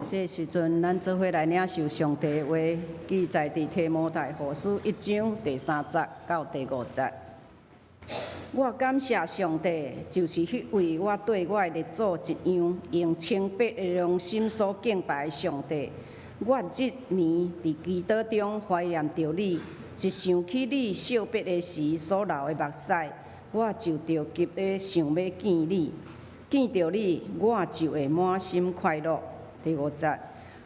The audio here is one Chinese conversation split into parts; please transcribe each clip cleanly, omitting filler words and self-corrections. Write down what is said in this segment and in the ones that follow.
这时阵，咱做伙来领受上帝的话，记载伫提摩太后书1章第3节到第5节。我感谢上帝，就是迄位我对我的列祖一样，用清白的良心所敬拜的上帝。我日暝伫祈祷中怀念着你，一想起你惜别的时所流的目屎，我就着急的想要见你。见着你，我就会满心快乐。第5节，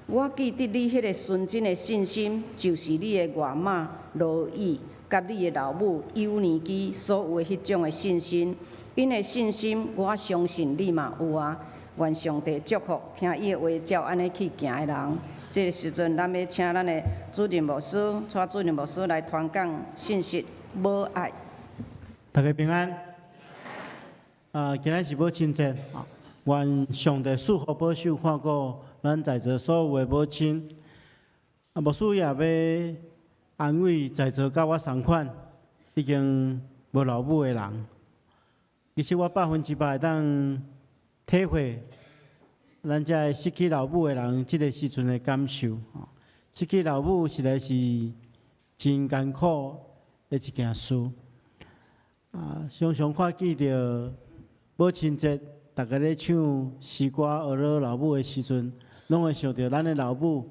我记得你迄个纯真的信心，就是你的外妈罗伊，甲你的老母幼年期所有的迄种的信心。因的信心，我相信你嘛有啊。愿上帝祝福听伊的话，照安尼去行的人。这个时阵，咱要请咱的主任牧师，带主任牧师来传讲信息，母爱。大家平安。今日是母亲节啊，愿上帝赐福保守看顾咱在座所有的母亲。牧师也要安慰在座甲我同款已经无老母的人。其实我100%会当体会咱这失去老母的人这个时阵的感受。失去老母实在是真艰苦的一件事。常常看见着母亲节，大家咧唱诗歌讹老老母的时阵，拢会想到咱的老母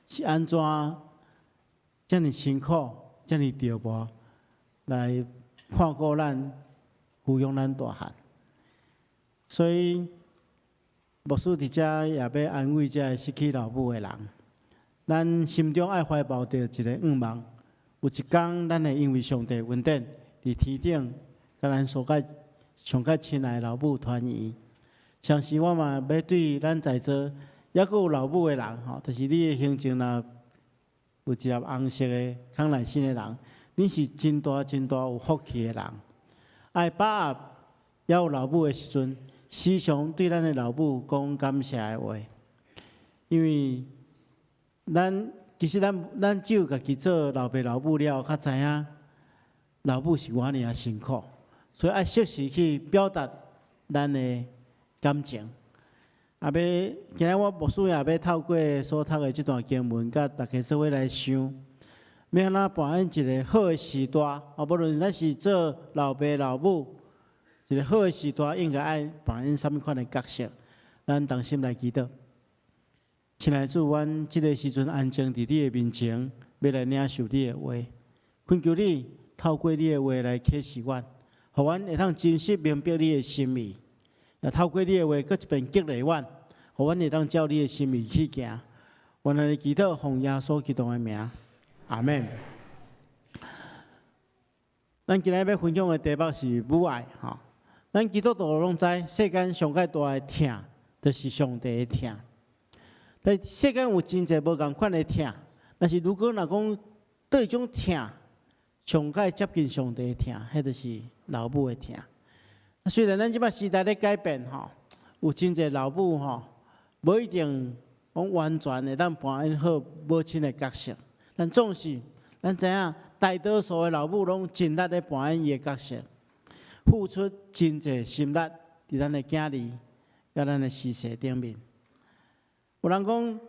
是安怎遮尔辛苦、遮尔折磨来看顾咱、抚养咱大汉。所以，牧师伫遮也要安慰这失去老母的人，咱心中爱怀抱着一个愿望，有一天咱会因为上帝恩典伫天顶，甲咱所甲上较亲爱的老母团圆。相信我嘛要对咱在座还阁有老母的人吼，就是你的心情若有一粒红色的康乃馨的人，你是真大真大有福气的人。爱把握还有老母的时阵，时常对咱的老母讲感谢的话，因为其实咱只有家己做老爸老母了，较知影老母是偌尔辛苦，所以爱适时去表达咱的感情。今日我牧师也要透过所读的这段经文，甲大家做伙来想，要安怎扮演一个好的时代。无论咱是做老爸老母，一个好的时代应该爱扮演什么款的角色？咱同心来祈祷。亲爱的主，阮这个时阵安静伫你的面前，要来领受你的话，恳求你透过你的话来启示阮，互阮会通真实明白你的心意。也透过你的话，搁一遍激励阮，互阮会当照你的心意去行。愿咱的祈祷奉耶稣基督的名，阿门。咱今日要分享的题目是母爱吼。咱基督徒拢知，世间上界大的疼，就是上帝的疼。但世间有真侪无共款的疼，但是如果若讲对一种疼，上界接近上帝的疼，迄就是老母的疼。虽然咱即摆时代咧改变吼，有真侪老母吼，无一定讲完全会当扮演好母亲的角色，但总是咱知影，大多数的老母拢尽力咧扮演伊的角色，付出真侪心力伫咱的囝儿、甲咱的事业顶面。有人讲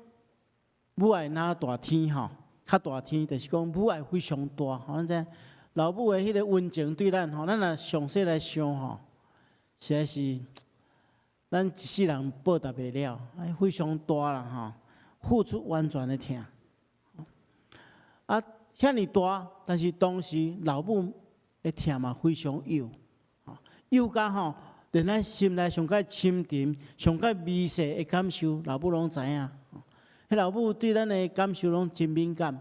母爱哪大天吼，较大天，就是讲母爱非常大吼。咱知老母的迄个温情对咱吼，咱若详细来想吼。实在是，咱一世人报答袂了，非常大啦吼，付出完全的疼。遐尔大，但是当时老母的疼嘛非常幼，幼甲吼，连咱心内上较深沉、上较微细的感受，老母拢知影。迄老母对咱的感受拢真敏感，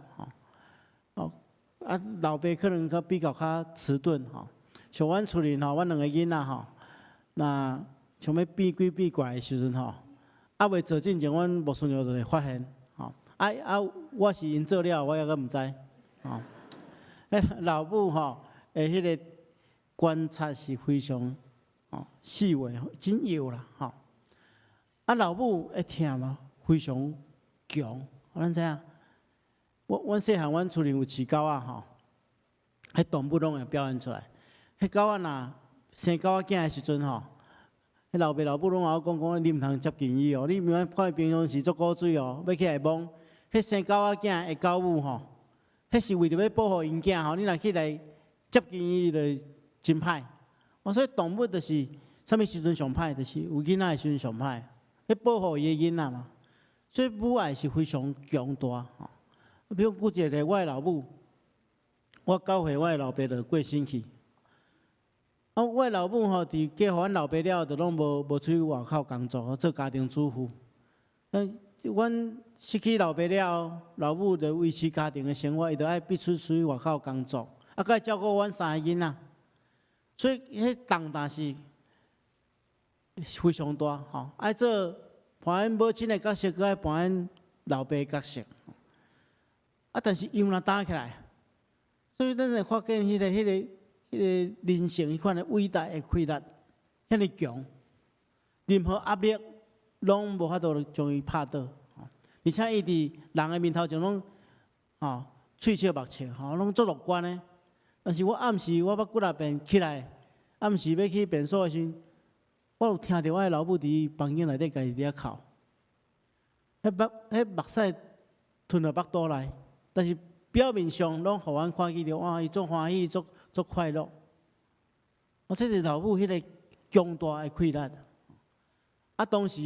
老爸可能比较迟钝吼。像阮厝里吼，阮2个囡仔吼。那想要变鬼变怪的时阵吼，未做进前，阮牧师娘就会发现吼，我是因做了，我抑阁毋知吼。老母吼，迄个观察是非常细微，真幼啦吼。老母的疼嘛非常强，咱知影。阮细汉，阮厝里有饲狗仔吼，动物拢会表现出来。迄狗仔若生狗仔囝的时阵吼，迄老爸老母拢有讲，你毋通接近伊哦，你毋通看伊平常时做古水哦，要起来摸。迄生狗仔囝的狗母吼，迄是为着要保护因囝吼，你若起来接近伊，就真歹。所以动物就是啥物时阵上歹，就是有囡仔的时阵上歹，要保护伊的囡仔嘛。所以母爱是非常强大吼。比如举一个我的老母，我9岁我的老爸就过身去。我的老母吼，伫嫁互阮老爸了，就拢无出去外口工作，做家庭主妇。阮失去老爸了，老母就维持家庭的生活，伊就爱必须出去外口工作，佮照顾阮3个囡仔。所以迄重担是非常大吼，爱做伴阮母亲的角色，佮爱伴阮老爸的角色。但是伊有若打起来，所以咱会发现迄个人性迄款的伟大的气力，遐尼强，任何压力拢无法度将伊拍倒。而且伊伫人的面头前拢喙笑目笑，拢足乐观的。但是我暗时我几若遍起来，暗时要去便所的时阵，我有听到我的老母伫房间内底家己伫哭，迄目屎吞到腹肚内。但是表面上拢互阮看见着，哇，伊足欢喜，足快乐。这是老母迄个强大的气力。当时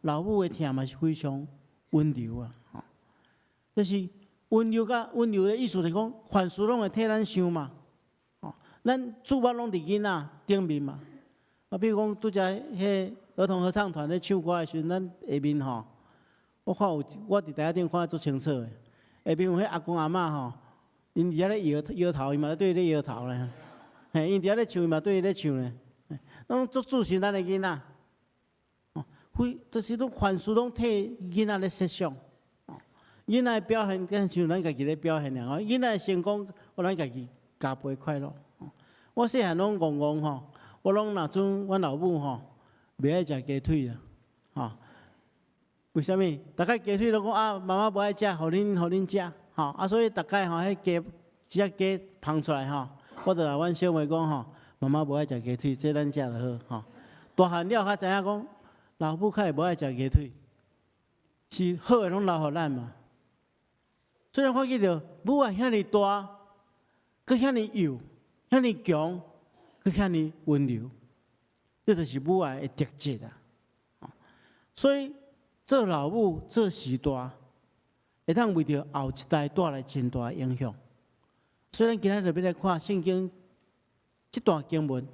老母的疼嘛是非常温柔啊，就是温柔的意思是讲，凡事拢会替咱想嘛，咱主要拢伫囡仔顶面嘛。比如讲拄则迄儿童合唱团咧唱歌的时阵，咱下面我看有我伫台顶看得足清楚的。下边有迄阿公阿嬷因伫遐咧摇头，伊嘛咧对伊咧摇头咧。因伫遐咧唱，伊嘛对伊咧唱咧。拢足注心咱的囡仔，就是拢凡事拢替囡仔咧设想。囡仔的表现跟像咱家己咧表现俩，囡仔的成功，咱家己加倍快乐。我细汉拢戆戆我拢若准阮老母袂爱食鸡腿啦，为什么？大概鸡腿都讲妈妈不爱食，互恁食，所以大概迄鸡只鸡捧出来我就来阮小妹讲妈妈无爱食鸡腿，这咱食就好大汉了较知影讲，老母较会无爱食鸡腿，是好的拢留互咱嘛。虽然看见着母爱遐尼大，佮遐尼幼，遐尼强，佮遐尼温柔，这就是母爱的特质啊。所以做老母做时大，会当为着后一代带来真大的影响。所以咱今仔日要来看圣经这段经文，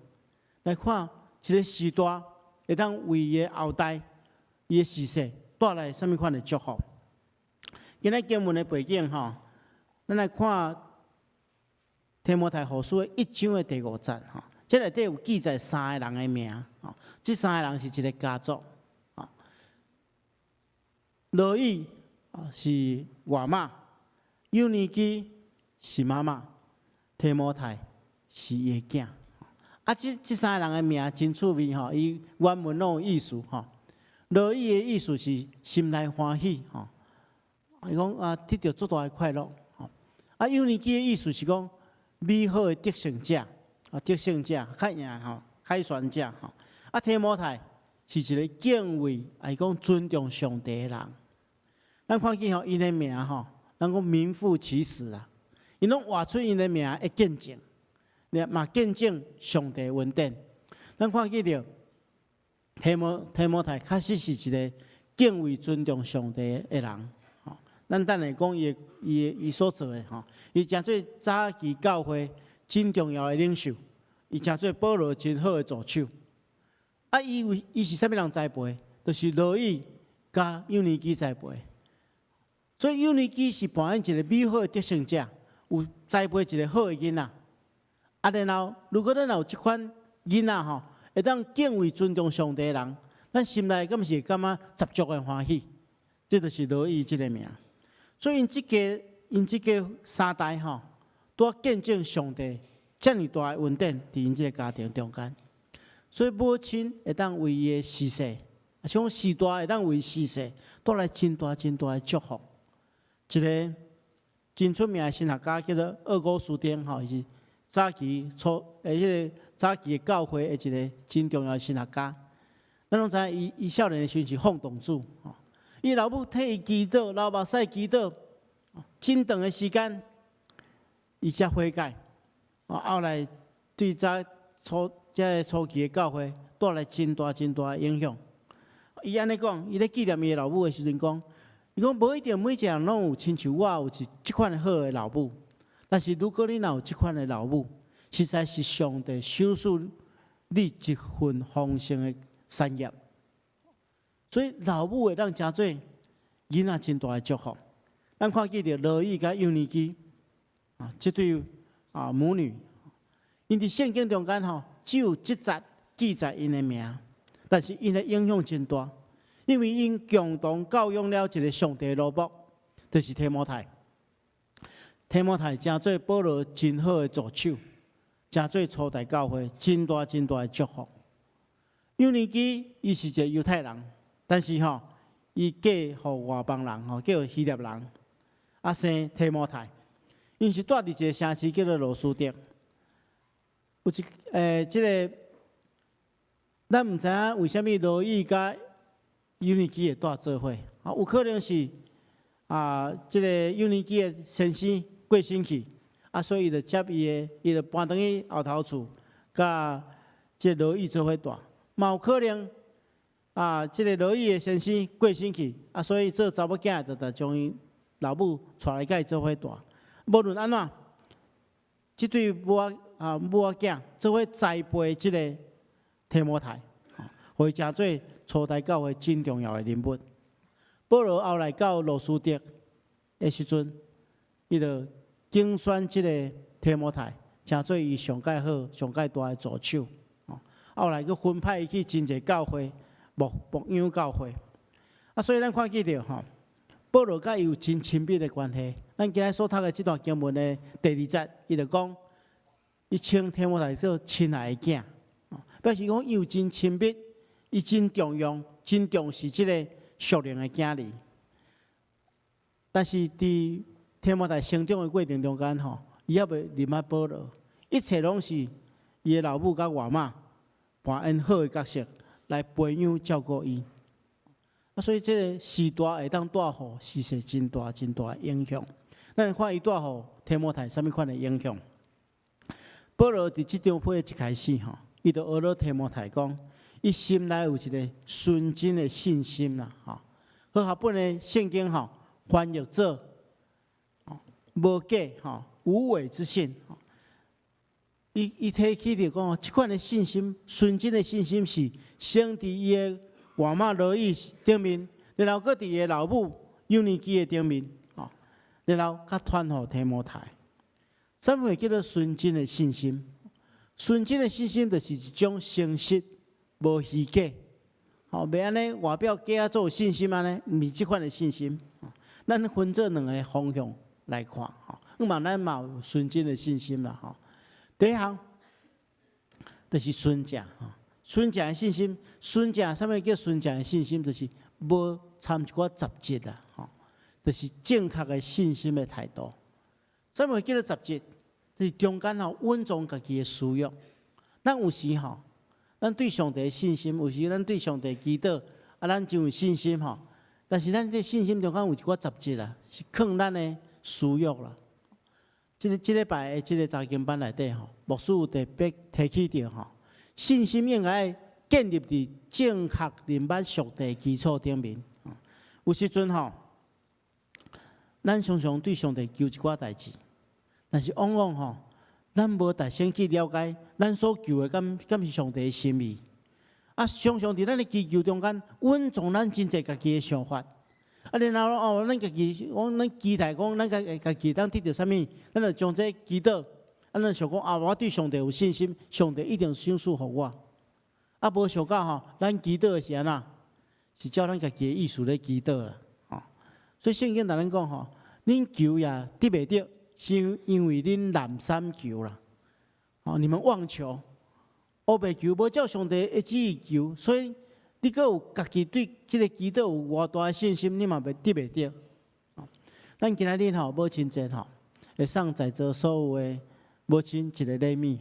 来看一个时大会当为伊的后代、伊的世世带来什么款的祝福。今仔经文的背景咱来看提摩太后书1章的第5节这内底有记载3个人的名这3个人是一个家族罗伊是外妈，幼尼基是妈妈，提摩太是伊的囝。这3个人的名真趣味伊原文拢有意思罗伊的意思是心内欢喜伊讲得到足大的快乐幼尼基的意思是讲美好的得胜者得胜者较赢凯旋者提摩太是一个敬畏伊讲尊重上帝的人。咱看见因的名咱讲名副其实啊，因拢画出因的名的见证，嘛见证上帝恩典。咱看见着提摩太确实是一个敬畏尊重上帝的人。咱等下讲伊所做的伊诚做早期教会真重要的领袖，伊诚做保罗真好的助手。伊是啥物人栽培？就是罗伊甲幼尼基栽培。所以幼尼基是扮演一个美好的得胜者，有栽培一个好的囡仔。然后如果咱有这款囡仔会当敬畏尊重上帝的人，咱心内敢是会感觉十足的欢喜。这就是罗伊这个名。所以因这个3代都见证上帝这么大的恩典伫因这个家庭中间。所以母亲会当为伊的逝世，像时大会当为逝世带来真大的祝福。一个真出名的神学家叫做厄古斯丁是早期迄个早期的教会的一个真重要的神学家。咱拢知影伊少年的时阵是放荡主，伊老母替伊祈祷，流目屎祈祷，真长的时间，伊才悔改。后来对这初期的教会带来真大的影响。伊安尼讲，伊咧纪念伊的老母的时阵讲，伊讲无一定每一个人拢有亲像我有即款好的老母，但是如果你若有即款的老母，实在是上帝赏赐你一份丰盛的产业。所以老母会当真做囡仔真大的祝福。咱看见着罗伊甲幼年基这对母女，因伫圣经中间只有7节记载因的名，但是因的影响真大，因为因共同教养了一个上帝的罗卜，就是提摩太。提摩太真做保罗真好的助手，真做初代教会真大的祝福。幼年基伊是一个犹太人。但是伊嫁互外邦人，嫁互希腊人，生提摩太，因是住伫一个城市叫做罗斯德。有即个，咱毋知影为虾米罗伊甲幼年基会住做伙，有可能是即个幼年基的先生过身去，所以伊就接伊就搬转去后头厝，甲即罗伊做伙住，嘛有可能。即个罗伊的先生过身去，所以做查某囝就将伊老母带来甲伊做伙住。无论安怎，即对母仔囝做伙栽培即个提摩太，互伊成做初代教会真重要的人物。保罗后来到罗斯德的时阵，伊就竞选即个提摩太，成做伊上介好、上介大的助手。后来佫分派伊去真侪教会。牧养教会，所以咱看见着保罗甲伊有真亲密的关系。咱今日所读的这段经文的第2节，伊就讲，伊称提摩太做亲爱的囝，表示讲伊有真亲密，伊真重用、真重视这个属灵的囝儿。但是伫提摩太成长的过程中间，伊也袂离开保罗，一切拢是伊的老母甲外妈扮演好的角色。来培养照顾伊，所以这个时代会当带予是真大的影响。咱看伊带予提摩太什么款的影响？保罗伫这张批一开始伊就学了提摩太讲，伊心内有一个纯真的信心啦，和合本的圣经翻译做无假无伪之信。伊提起着讲，即款的信心，纯真的信心是生伫伊的外妈罗伊顶面，然后搁伫伊的老母幼年基的顶面，然后甲传予提摩太。什么叫做纯真的信心？纯真的信心就是一种诚实，无虚假。袂安尼外表假做信心安尼，毋是即款的信心。咱分做2个方向来看，咱嘛有纯真的信心啦，第一项就是纯正，纯正的信心。纯正，什么叫纯正的信心？就是无掺一寡杂质啦，就是正确的信心的态度。什么叫做杂质？就是中间稳重家己的需要。咱有时咱对上帝的信心，有时咱对上帝祈祷，咱真有信心但是咱这信心中间有一寡杂质啦，是藏咱的需要啦。这礼拜的这个查经班内底牧师有特别提起着信心应该建立伫正确认捌上帝基础顶面。有时阵咱常常对上帝求一寡代志，但是往往咱无大先去了解咱所求的敢是上帝的心意。常常伫咱的祈求中间稳重咱真侪家己的想法。然后咱家己，咱期待讲，咱家己当得到啥物，咱就将这祈祷，咱就想讲我对上帝有信心，上帝一定赏赐予我。无想到咱祈祷的是安怎？是照咱家己的意思咧祈祷啦。所以圣经同咱讲恁求也得袂到，是因为恁懒散求啦。你们妄求，乌白求，无照上帝的旨意求，所以。你阁有家己对即个祈祷有偌大的信心，你嘛袂得袂到。咱今仔日母亲节会送在座所有的母亲一个礼物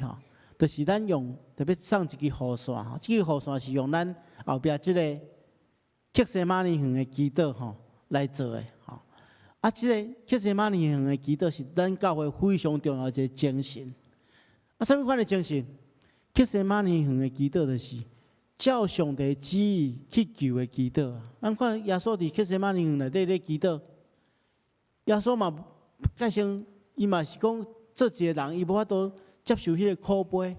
就是咱用特别送一支雨伞，这支雨伞是用咱后壁即个克西马尼园的祈祷吼来做的吼。啊，即个克西马尼园的祈祷是咱教会非常重要一个精神。啊，什么款的精神？克西马尼园的祈祷就是照上帝旨意去求的祈祷啊。咱看耶稣伫克西马尼园内底咧祈祷，耶稣嘛介绍，伊嘛是讲做一个人，伊无法度接受迄个苦杯，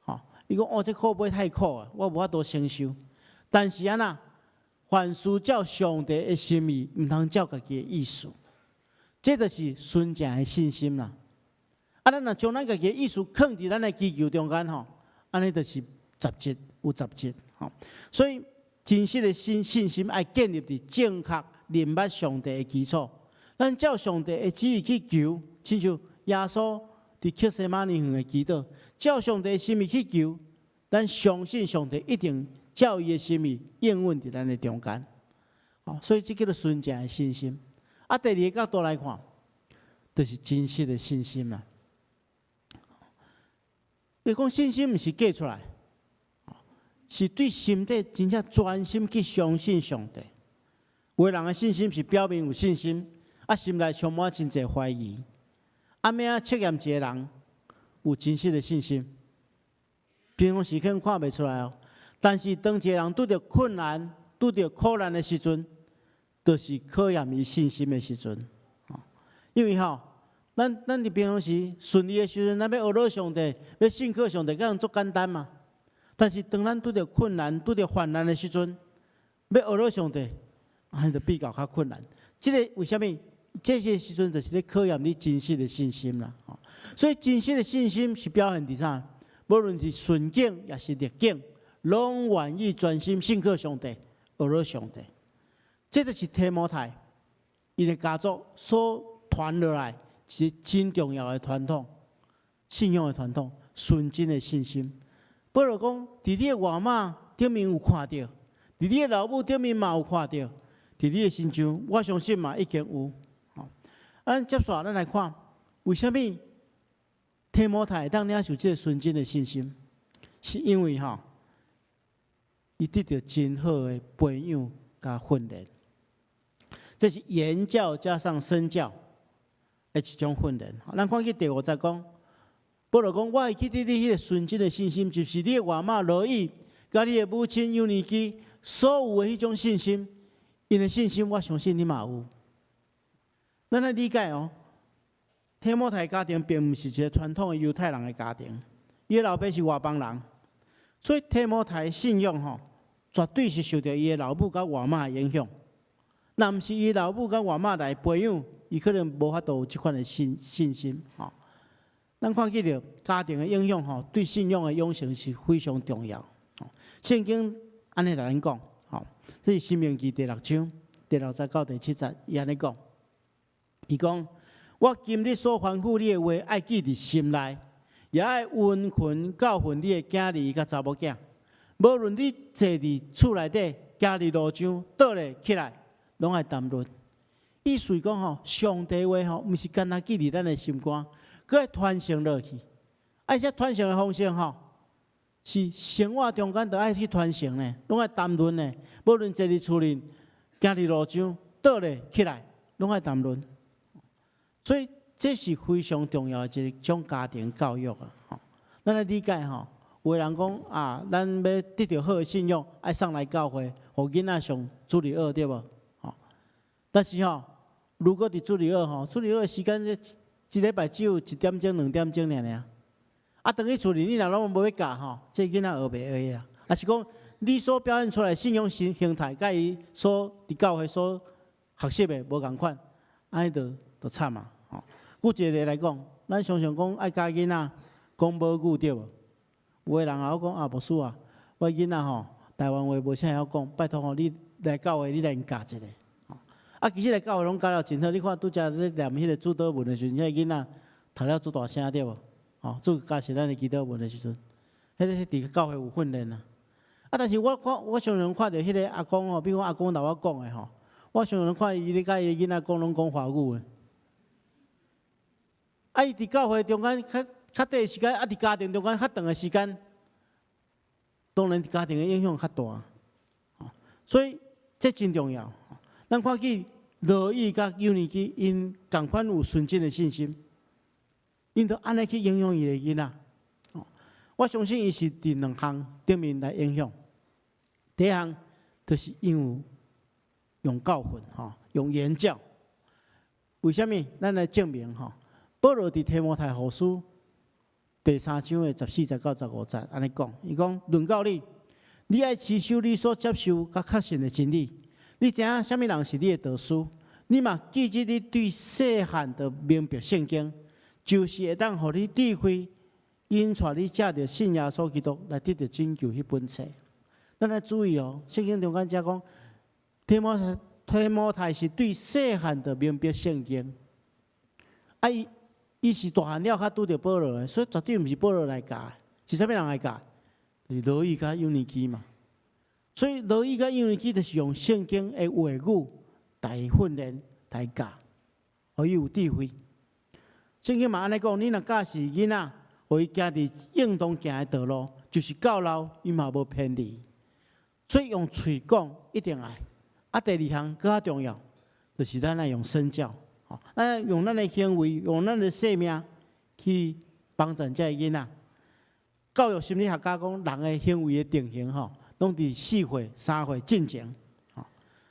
吼。伊讲哦，这苦杯太苦啊，我无法度承受。但是安那，凡事照上帝的心意，毋通照家己的意思。这就是纯正的信心啦。啊，咱若将咱家己的意思放伫咱的祈求中间吼，安尼就是杂质有杂质吼。所以真实的信心爱建立伫正确明白上帝的基础。咱照上帝的旨意去求，亲像耶稣伫克西马尼园的祈祷，照上帝的心意去求，咱相信上帝一定照伊的心意应允伫咱的中间。哦，所以这叫做纯正的信心。啊，第二个角度来看，就是真实的信心啦。你讲信心毋是假出来，是对心底真正专心去相信上帝。有的人的信心是表面有信心，啊，心内充满真侪怀疑。啊，咩啊测验一个人有真实的信心？平常时可能看袂出来哦。但是当一个人拄着困难、拄着苦难的时阵，就是考验伊信心的时阵。因为咱伫平常时顺利的时阵，咱要学到上帝，要信靠上帝，敢足简单嘛？但是当咱拄着困难、拄着患难的时阵，要学到上帝，安就比较较困难。这个为什么？这些时阵就是咧考验你真实的信心啦。所以真实的信心是表现伫啥？无论是顺境也是逆境，拢愿意专心信靠上帝，学到上帝。这就是提摩太因的家族所传落来是真重要的传统，信仰的传统，纯真的信心。保罗讲，伫你的外貌顶面有看到，伫你的老母顶面嘛有看到，伫你的心上，我相信嘛已经有。咱接下咱来看，为什么提摩太当领受这个纯真的信心？是因为伊得到真好的培养加训练。这是言教加上身教的一种训练。咱看去第5节讲，保罗讲：“我会记得你迄个纯真的信心，就是你的外妈罗伊，甲你的母亲尤尼基所有的迄种信心。因的信心，我相信你嘛有。”咱来理解哦，提摩太家庭并不是一个传统的犹太人的家庭，伊的老爸是外邦人，所以提摩太的信仰绝对是受到伊的老母甲外妈的影响。若毋是伊老母甲外妈来培养，伊可能无法度有即款的信心。咱看见着家庭的影响对信仰的养成是非常重要。圣经安尼来咱讲，这是申命记第6章第6节到第7节，伊安尼讲。伊讲：“我今日所吩咐你的话，爱记伫心内，也爱温群教训你的囝儿甲查某囝。无论你坐伫厝内底，行伫路上，倒咧起来，拢爱谈论。”意思讲上帝话毋是干那记伫咱的心肝，佮会传承落去。而且传承的方式是生活中间都爱去传承呢，拢爱谈论呢。无论坐伫厝里，行伫路上，倒咧起来，拢爱谈论。所以这是非常重要的一种家庭教育啊！咱来理解有人讲咱要得到好的信仰，爱上来教会，互囡仔上主日学对无？但是如果伫主日学主日学的时间一礼拜只有1点钟、2点钟尔。等于厝里你若拢无要教这囡仔学袂会啦。也是讲你所表现出来信仰形态，甲伊所伫教会所学习的无共款，安尼就惨啊！举一个例来讲，咱常常讲爱教囡仔讲母语对无？有的人也讲牧师啊，我囡仔台湾话无啥晓讲，拜托你来教会你来教一个。其实来教会拢教了真好，你看拄则咧念迄个主祷文的时阵，迄个囡仔读了足大声对无？做加是咱的祈祷文的时阵，迄个伫教会有训练啊。但是我常常看到迄个阿公比如我阿公甲我讲的我常常看伊咧甲伊囡仔讲拢讲华语的。伊伫教会中间较短的时间，伫家庭中间较长的时间，当然家庭的影响较大。所以这真重要。咱看见罗伊甲幼年期因同款有纯真的信心，因着安尼去影响伊的囡仔。我相信伊是伫两项顶面来影响。第一项就是因为用教训，用言教。为什么？咱来证明保罗伫提摩太后书第3章的14节到15节，安尼讲，伊讲论到你爱持守你所接受甲确信的真理。你知影什么人是你的导师？你嘛记住你对细汉的明白圣经，就是会当互你智慧，引带你借着信耶稣基督来得到拯救迄本册。咱来注意圣经中间只讲提摩太是对细汉的明白圣经，伊是大汉了才拄着保罗的，所以绝对毋是保罗来教，是啥物人来教？就是罗伊甲幼年期嘛。所以罗伊甲幼年期就是用圣经的话语来训练、来教，互伊有智慧。圣经嘛安尼讲，你若教是囡仔，互伊行伫应当行的道路，就是到老伊嘛无偏离。所以用嘴讲一定爱。第二项更较重要，就是咱来用身教，咱用咱的行为，用咱的生命去帮助这囡仔。教育心理学家讲，人的行为的定型拢伫4岁、3岁进前。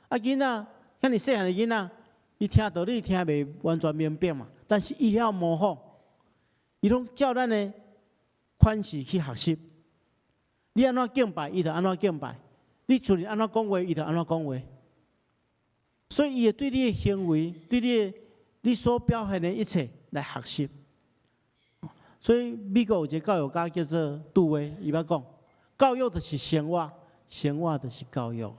囡仔，遐尼细汉的囡仔，伊听道理听袂完全明白嘛，但是伊晓模仿，伊拢照咱的款式去学习。你安怎敬拜，伊就安怎敬拜；你厝里安怎讲话，伊就安怎讲话。所以，伊会对你的行为，对你所表现的一切来学习。所以，美国有一个教育家叫做杜威，伊捌讲，教育就是生活，生活就是教育。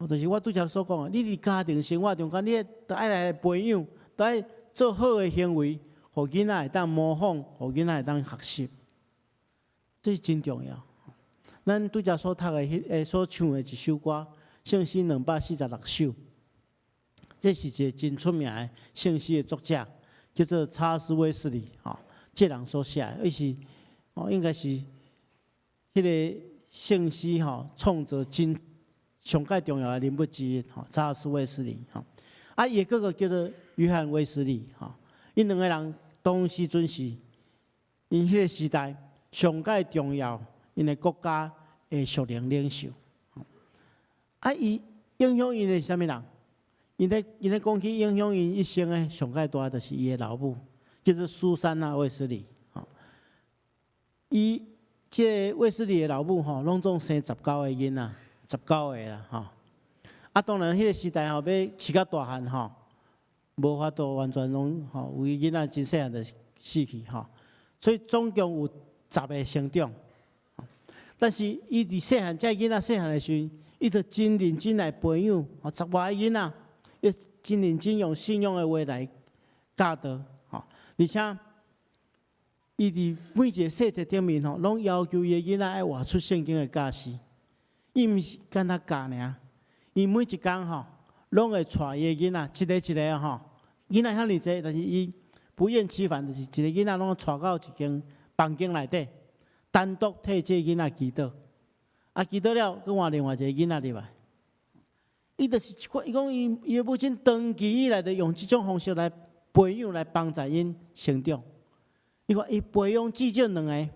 就是我拄则所讲的，你伫家庭生活中间，你得爱来培养，得爱做好的行为，互囡仔会当模仿，互囡仔会当学习，这是真重要。咱拄则所读的所唱的一首歌。圣诗246首，这是一个真出名的圣诗的作者，叫做查尔斯·威斯利，这人所写的，伊是应该是迄个圣诗创作真上界重要的人物之一，查尔斯·威斯利，伊的哥哥叫做约翰·威斯利，因两个人当时阵是因迄个时代上界重要因的国家的属灵领袖。伊影响因的是啥物人？因咧讲起影响因一生的上界大，就是伊的老母，叫做苏珊娜·卫斯理。伊这卫斯理的老母拢总生19个囡仔，19个啦当然，迄个时代要饲到大汉无法度完全拢有囡仔真细汉就死去所以总共有10个成长。但是伊伫细汉，这囡仔细汉的时阵。伊就真认真来培养，10外个囡仔，伊真认真用信仰的话来教导，而且伊伫每一个细节顶面拢要求伊个囡仔爱活出圣经的教示。伊毋是干那教尔，伊每一工拢会带伊个囡仔，一个囡仔遐尼济，但是伊不厌其烦，就是一个囡仔拢带到一间房间内底，单独替这囡仔祈祷。祈祷了，佮换另外一个囡仔入来。伊就是伊讲伊的母亲长期以来就用这种方式来培养、来帮助因成长。伊看伊培养至少2个，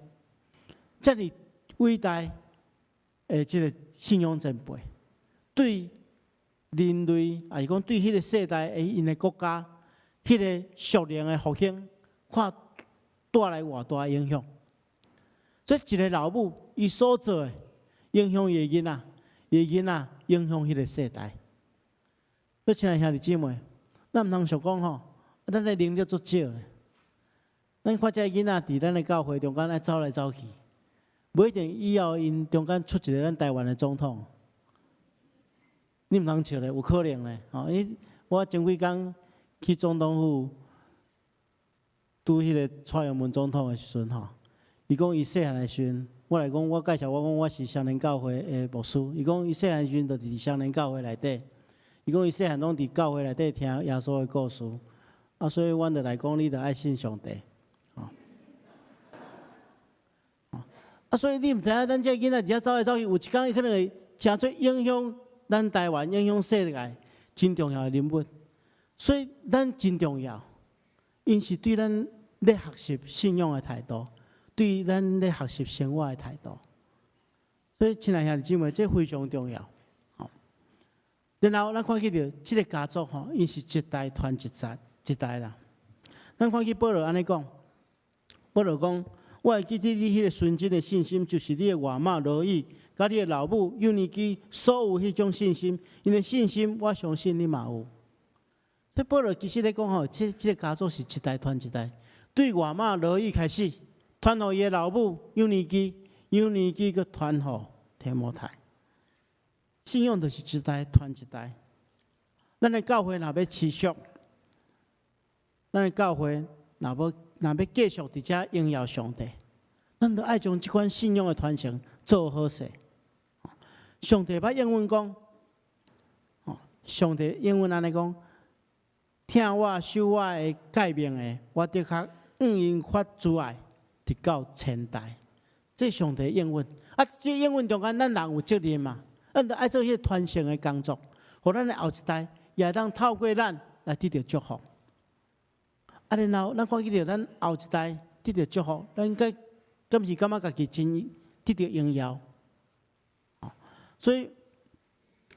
遮尔伟大的这个信仰前辈，对人类也是讲对迄个世代的因的国家，迄个属灵的复兴，看带来偌大影响。所以一个老母伊所做的。影响伊个囡仔，伊个囡仔影响迄个世代。所以，亲爱兄弟姊妹，咱毋通想讲咱的能力足少咧。咱看这囡仔伫咱的教会中间爱走来走去，不一定以后因中间出一个咱台湾的总统。你毋通笑咧，有可能咧。我前几工去总统府拄迄个蔡英文总统的时阵伊讲伊细汉的时阵。我来讲，我介绍我讲我是双年教会的牧师。伊讲伊细汉时阵就伫双年教会内底。伊讲伊细汉拢伫教会内底听耶稣的故事。所以阮就来讲，你着爱信上帝。所以你毋知影，咱这囡仔伫遐走来走去，有一天伊可能会真侪影响咱台湾、影响世界真重要的人物。所以咱真重要，因是对咱咧学习信仰的态度，对咱咧学习生活的态度。所以，亲爱兄弟姊妹，这非常重要。然后，咱看起着这个家族吼，因是一代传一代啦。咱看起保罗安尼讲，保罗讲，我会记得你迄个纯真的信心，就是你的外妈罗伊，甲你的老母幼尼基所有迄种信心，因为信心，我相信你嘛有。所以保罗其实咧讲吼，这个家族是一代传一代，对外妈罗伊开始，传互伊的老母幼尼基佮传互提摩太。信仰就是一代传一代。咱的教会若要持续，咱的教会若要继续伫遮荣耀上帝，咱就爱将这款信仰的传承做好势。上帝捌英文讲，上帝英文安尼讲，听我受我的诫命的，我的确因发慈爱，直到千代。这上帝英文，这英文中间咱人有责任嘛？咱就爱做迄个传承的工作，互咱的后一代也当透过咱来得到祝福。然后咱看见着咱后一代得到祝福，咱应该敢是感觉家己真得到荣耀。所以，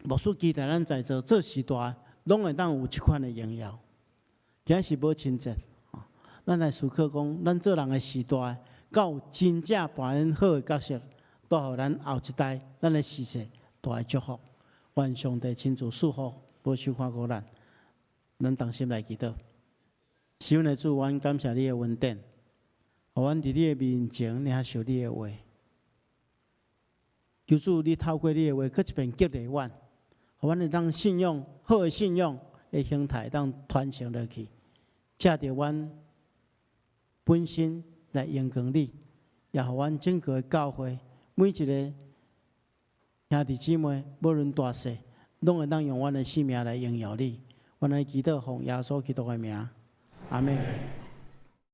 牧师期待咱在座做时代，拢会当有这款的荣耀。今日是母亲节，咱来思考讲，咱做人的时代，敢有真正扮演好的角色，带予咱后一代，咱的世世大的祝福。愿上帝亲自祝福，保守看顾咱。咱同心来祈祷。是阮的主，阮感谢你的恩典，互阮伫你的面前领受你的话。求主，你透过你的话，搁一遍激励阮，互阮会当信仰好的信仰的形态，当传承落去，借着阮本身来荣光你，也互阮整个的教会每一个兄弟姊妹，无论大小，拢会当用阮的性命来荣耀你。阮来祈祷，奉耶稣基督的名，阿门。